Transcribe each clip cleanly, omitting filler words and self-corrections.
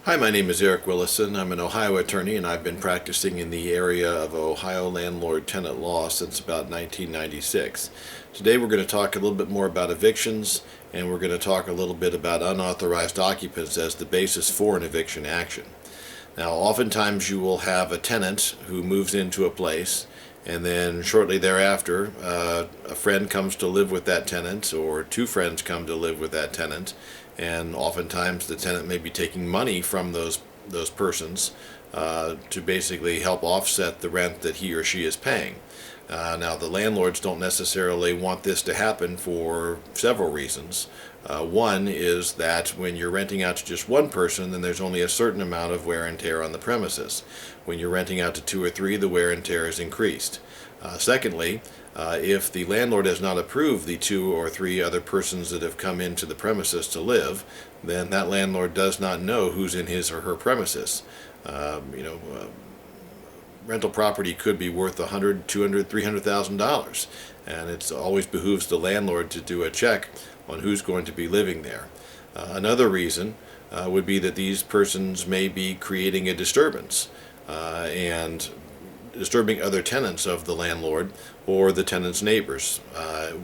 Hi, my name is Eric Willison. I'm an Ohio attorney and I've been practicing in the area of Ohio landlord-tenant law since about 1996. Today we're going to talk a little bit more about evictions, and we're going to talk a little bit about unauthorized occupants as the basis for an eviction action. Now, oftentimes you will have a tenant who moves into a place, and then shortly thereafter a friend comes to live with that tenant, or two friends come to live with that tenant, and oftentimes the tenant may be taking money from those persons to basically help offset the rent that he or she is paying. Now, the landlords don't necessarily want this to happen for several reasons. One is that when you're renting out to just one person, then there's only a certain amount of wear and tear on the premises. When you're renting out to two or three, the wear and tear is increased. Secondly, if the landlord has not approved the two or three other persons that have come into the premises to live, then that landlord does not know who's in his or her premises. Rental property could be worth $100,000, $200,000, $300,000, and it always behooves the landlord to do a check on who's going to be living there. Another reason would be that these persons may be creating a disturbance and disturbing other tenants of the landlord or the tenant's neighbors,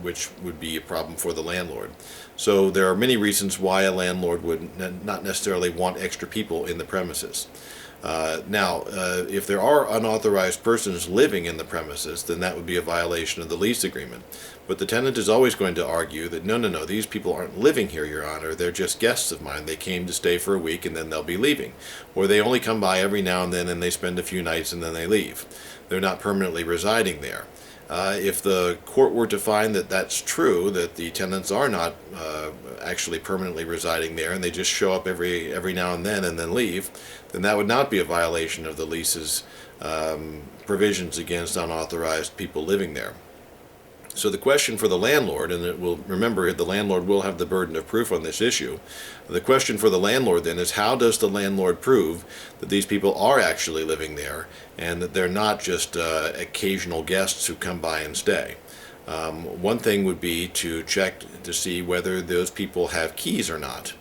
which would be a problem for the landlord. So there are many reasons why a landlord would not necessarily want extra people in the premises. Now, if there are unauthorized persons living in the premises, then that would be a violation of the lease agreement. But the tenant is always going to argue that no, these people aren't living here, Your Honor. They're just guests of mine. They came to stay for a week and then they'll be leaving. Or they only come by every now and then and they spend a few nights and then they leave. They're not permanently residing there. If the court were to find that that's true, that the tenants are not actually permanently residing there and they just show up every now and then leave, then that would not be a violation of the lease's provisions against unauthorized people living there. So the question for the landlord, and remember the landlord will have the burden of proof on this issue, the question for the landlord then is, how does the landlord prove that these people are actually living there and that they're not just occasional guests who come by and stay? One thing would be to check to see whether those people have keys or not.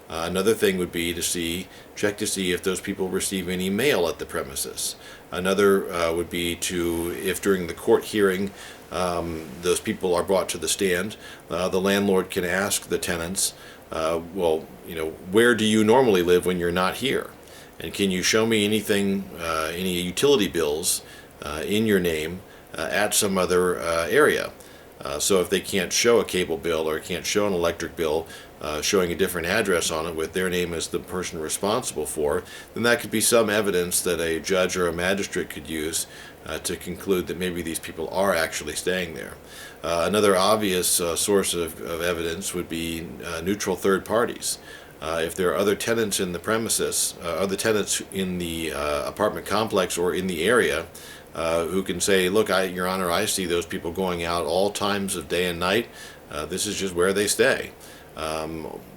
Another thing would be to check to see if those people receive any mail at the premises. Another would be if during the court hearing those people are brought to the stand, the landlord can ask the tenants, where do you normally live when you're not here? And can you show me anything, any utility bills in your name at some other area? So if they can't show a cable bill or can't show an electric bill showing a different address on it with their name as the person responsible for, then that could be some evidence that a judge or a magistrate could use to conclude that maybe these people are actually staying there. Another obvious source of evidence would be neutral third parties. If there are other tenants in the premises, other tenants in the apartment complex or in the area, who can say, look, Your Honor, I see those people going out all times of day and night. This is just where they stay.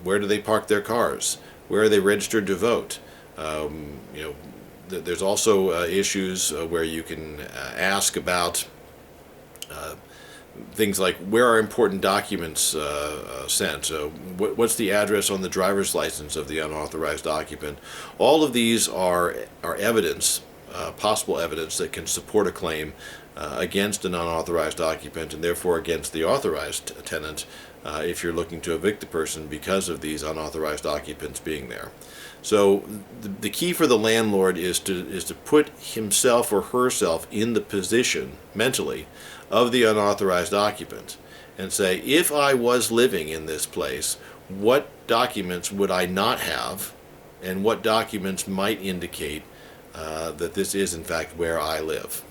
Where do they park their cars? Where are they registered to vote? There's also issues where you can ask about things like, where are important documents sent? What's the address on the driver's license of the unauthorized occupant? All of these are evidence, possible evidence that can support a claim against an unauthorized occupant and therefore against the authorized tenant if you're looking to evict the person because of these unauthorized occupants being there. So the key for the landlord is to put himself or herself in the position mentally of the unauthorized occupant and say, if I was living in this place, what documents would I not have, and what documents might indicate that this is in fact where I live.